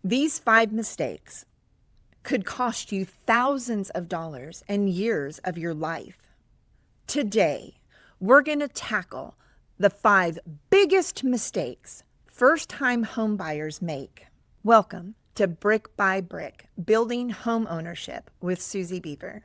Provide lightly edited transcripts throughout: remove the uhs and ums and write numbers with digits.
These 5 mistakes could cost you thousands of dollars and years of your life. Today, we're going to tackle the 5 biggest mistakes first-time homebuyers make. Welcome to Brick by Brick, Building Home Ownership with Suzi Beaver.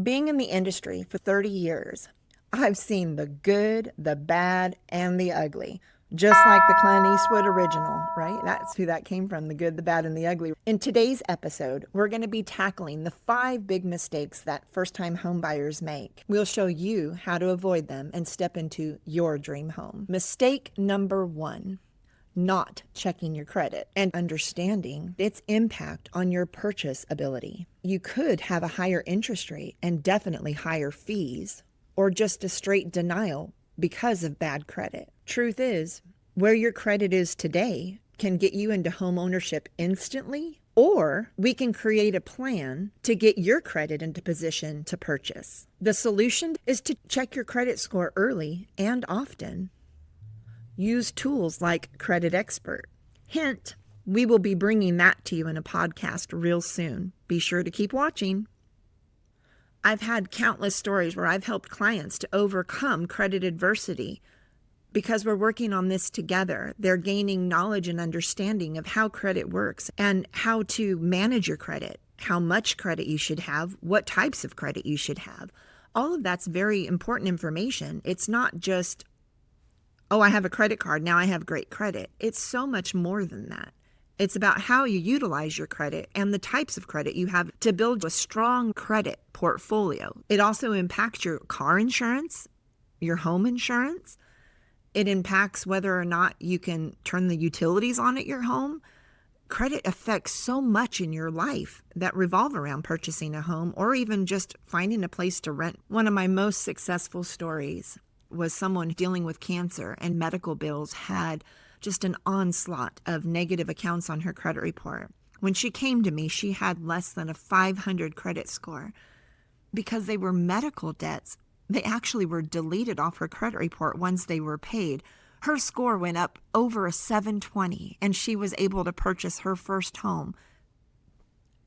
Being in the industry for 30 years, I've seen the good, the bad, and the ugly. Just like the Clint Eastwood original, right? That's who that came from, the good, the bad, and the ugly. In today's episode, we're going to be tackling the 5 big mistakes that first-time homebuyers make. We'll show you how to avoid them and step into your dream home. Mistake number 1. Not checking your credit and understanding its impact on your purchase ability. You could have a higher interest rate and definitely higher fees, or just a straight denial because of bad credit. Truth is, where your credit is today can get you into home ownership instantly, or we can create a plan to get your credit into position to purchase. The solution is to check your credit score early and often. Use tools like Credit Expert. Hint, we will be bringing that to you in a podcast real soon. Be sure to keep watching. I've had countless stories where I've helped clients to overcome credit adversity because we're working on this together. They're gaining knowledge and understanding of how credit works and how to manage your credit, how much credit you should have, what types of credit you should have. All of that's very important information. It's not just, oh, I have a credit card, now I have great credit. It's so much more than that. It's about how you utilize your credit and the types of credit you have to build a strong credit portfolio. It also impacts your car insurance, your home insurance. It impacts whether or not you can turn the utilities on at your home. Credit affects so much in your life that revolve around purchasing a home or even just finding a place to rent. One of my most successful stories was someone dealing with cancer, and medical bills had just an onslaught of negative accounts on her credit report. When she came to me, she had less than a 500 credit score. Because they were medical debts, they actually were deleted off her credit report once they were paid. Her score went up over a 720, and she was able to purchase her first home.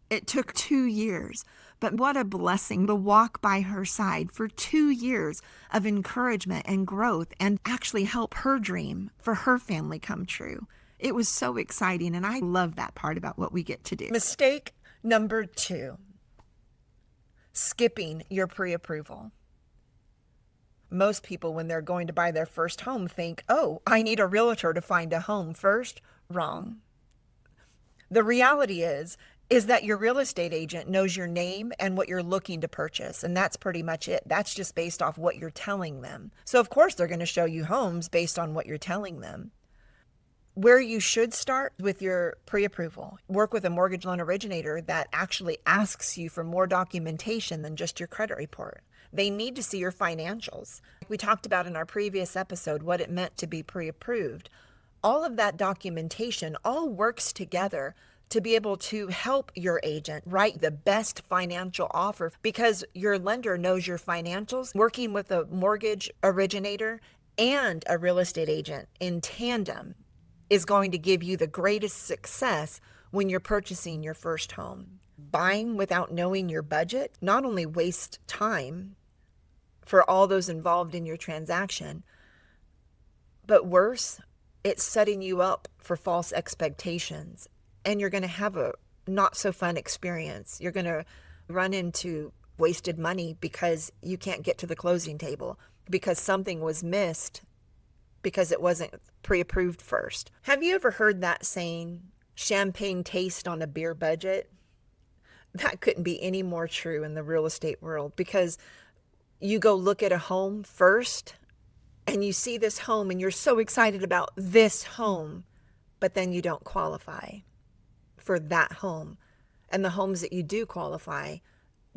It took 2 years, but what a blessing to walk by her side for 2 years of encouragement and growth and actually help her dream for her family come true. It was so exciting, and I love that part about what we get to do. Mistake number 2, skipping your pre-approval. Most people, when they're going to buy their first home, think, oh, I need a realtor to find a home first. Wrong. The reality is that your real estate agent knows your name and what you're looking to purchase. And that's pretty much it. That's just based off what you're telling them. So of course they're going to show you homes based on what you're telling them. Where you should start with your pre-approval, work with a mortgage loan originator that actually asks you for more documentation than just your credit report. They need to see your financials. We talked about in our previous episode what it meant to be pre-approved. All of that documentation all works together to be able to help your agent write the best financial offer, because your lender knows your financials. Working with a mortgage originator and a real estate agent in tandem is going to give you the greatest success when you're purchasing your first home. Buying without knowing your budget not only wastes time for all those involved in your transaction, but worse, it's setting you up for false expectations. And you're going to have a not so fun experience. You're going to run into wasted money because you can't get to the closing table because something was missed because it wasn't pre-approved first. Have you ever heard that saying, champagne taste on a beer budget? That couldn't be any more true in the real estate world, because you go look at a home first and you see this home and you're so excited about this home, but then you don't qualify for that home. And the homes that you do qualify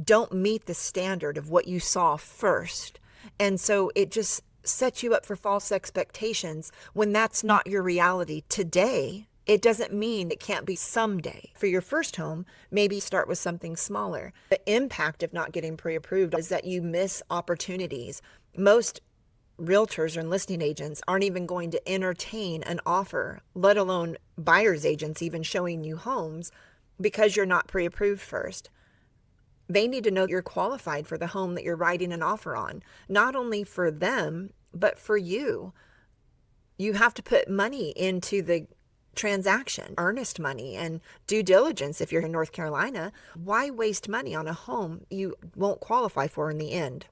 don't meet the standard of what you saw first. And so it just sets you up for false expectations when that's not your reality today. It doesn't mean it can't be someday. For your first home, maybe start with something smaller. The impact of not getting pre-approved is that you miss opportunities. Most realtors and listing agents aren't even going to entertain an offer, let alone buyer's agents even showing you homes, because you're not pre-approved first. They need to know you're qualified for the home that you're writing an offer on, not only for them, but for you. You have to put money into the transaction, earnest money and due diligence. If you're in North Carolina, why waste money on a home you won't qualify for in the end?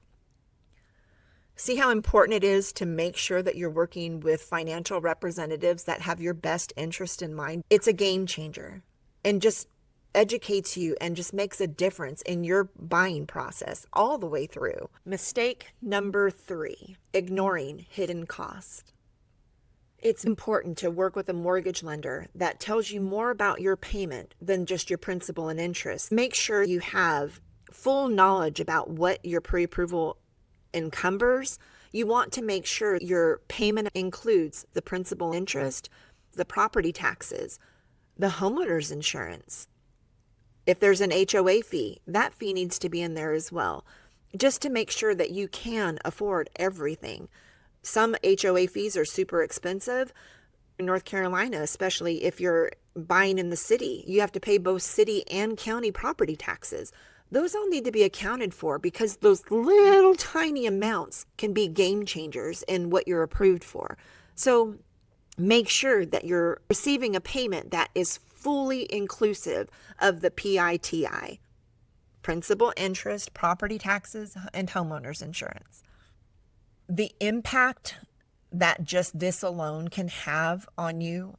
See how important it is to make sure that you're working with financial representatives that have your best interest in mind. It's a game changer and just educates you and just makes a difference in your buying process all the way through. Mistake number 3, ignoring hidden costs. It's important to work with a mortgage lender that tells you more about your payment than just your principal and interest. Make sure you have full knowledge about what your pre-approval encumbers. You want to make sure your payment includes the principal interest, the property taxes, the homeowner's insurance. If there's an HOA fee, that fee needs to be in there as well, just to make sure that you can afford everything. Some HOA fees are super expensive. In North Carolina, especially if you're buying in the city, you have to pay both city and county property taxes. Those all need to be accounted for because those little tiny amounts can be game changers in what you're approved for. So make sure that you're receiving a payment that is fully inclusive of the PITI, principal, interest, property taxes, and homeowner's insurance. The impact that just this alone can have on you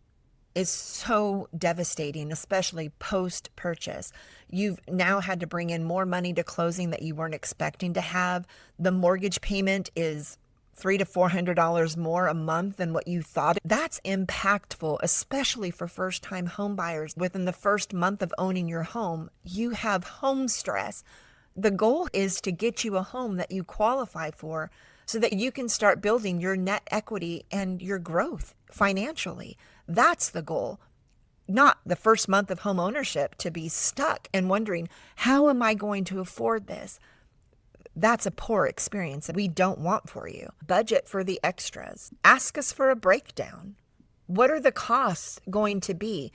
is so devastating, especially post-purchase. You've now had to bring in more money to closing that you weren't expecting to have. The mortgage payment is $300 to $400 more a month than what you thought. That's impactful, especially for first-time home buyers. Within the first month of owning your home, you have home stress. The goal is to get you a home that you qualify for so that you can start building your net equity and your growth financially. That's the goal, not the first month of home ownership to be stuck and wondering, how am I going to afford this? That's a poor experience that we don't want for you. Budget for the extras. Ask us for a breakdown. What are the costs going to be?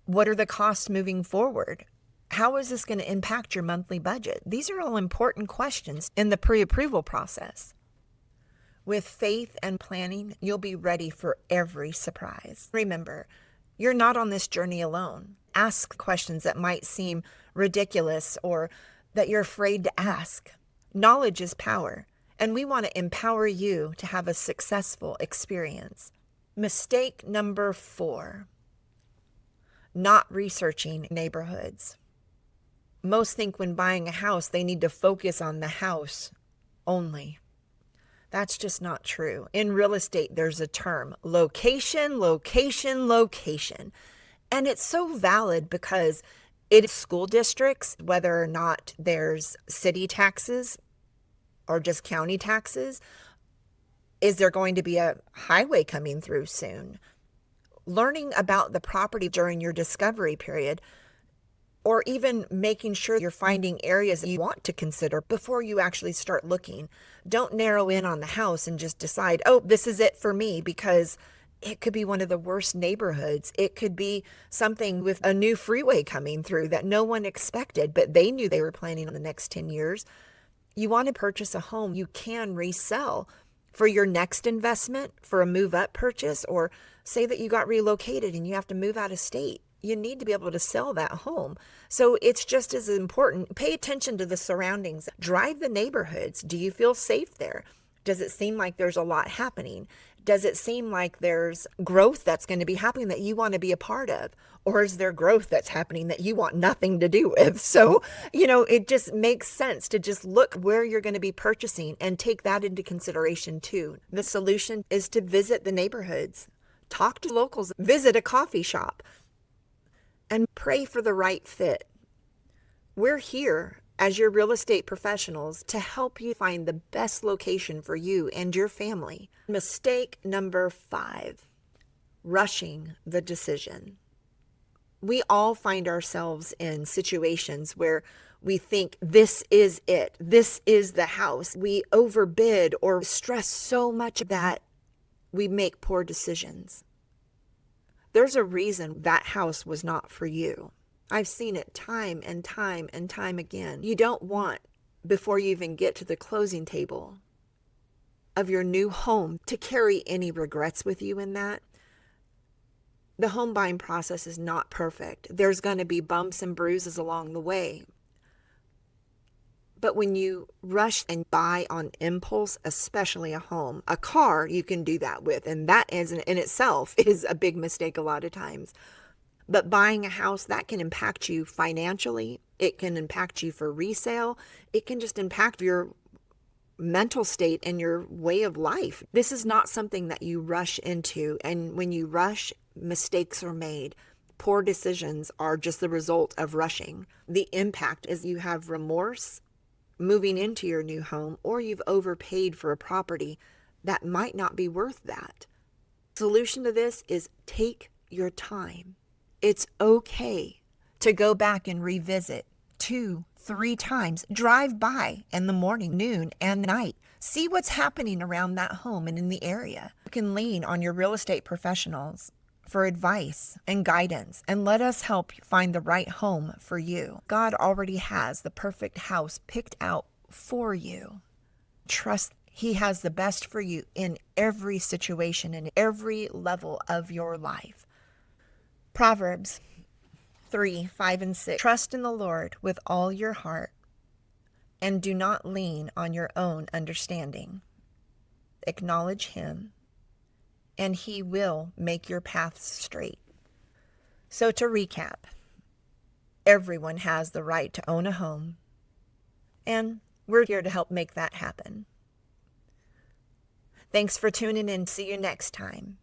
What are the costs moving forward? How is this going to impact your monthly budget? These are all important questions in the pre-approval process. With faith and planning, you'll be ready for every surprise. Remember, you're not on this journey alone. Ask questions that might seem ridiculous or that you're afraid to ask. Knowledge is power, and we want to empower you to have a successful experience. Mistake number 4, not researching neighborhoods. Most think when buying a house, they need to focus on the house only. That's just not true. In real estate, there's a term, location, location, location. And it's so valid because it is school districts, whether or not there's city taxes or just county taxes. Is there going to be a highway coming through soon? Learning about the property during your discovery period, or even making sure you're finding areas that you want to consider before you actually start looking. Don't narrow in on the house and just decide, oh, this is it for me, because it could be one of the worst neighborhoods. It could be something with a new freeway coming through that no one expected, but they knew they were planning on the next 10 years. You want to purchase a home you can resell for your next investment, for a move-up purchase, or say that you got relocated and you have to move out of state. You need to be able to sell that home. So it's just as important. Pay attention to the surroundings. Drive the neighborhoods. Do you feel safe there? Does it seem like there's a lot happening? Does it seem like there's growth that's going to be happening that you want to be a part of? Or is there growth that's happening that you want nothing to do with? So, it just makes sense to just look where you're going to be purchasing and take that into consideration too. The solution is to visit the neighborhoods, talk to locals, visit a coffee shop, and pray for the right fit. We're here as your real estate professionals to help you find the best location for you and your family. Mistake number 5, rushing the decision. We all find ourselves in situations where we think this is it. This is the house. We overbid or stress so much that we make poor decisions. There's a reason that house was not for you. I've seen it time and time and time again. You don't want, before you even get to the closing table of your new home, to carry any regrets with you in that. The home buying process is not perfect. There's going to be bumps and bruises along the way. But when you rush and buy on impulse, especially a home, a car you can do that with, and that is in itself is a big mistake a lot of times. But buying a house, that can impact you financially. It can impact you for resale. It can just impact your mental state and your way of life. This is not something that you rush into. And when you rush, mistakes are made. Poor decisions are just the result of rushing. The impact is you have remorse moving into your new home, or you've overpaid for a property that might not be worth that. Solution to this is take your time. It's okay to go back and revisit 2, 3 times. Drive by in the morning, noon, and night. See what's happening around that home and in the area. You can lean on your real estate professionals for advice and guidance, and let us help you find the right home for you. God already has the perfect house picked out for you. Trust He has the best for you in every situation, in every level of your life. Proverbs 3:5-6. Trust in the Lord with all your heart, and do not lean on your own understanding. Acknowledge Him, and He will make your paths straight. So to recap, everyone has the right to own a home, and we're here to help make that happen. Thanks for tuning in. See you next time.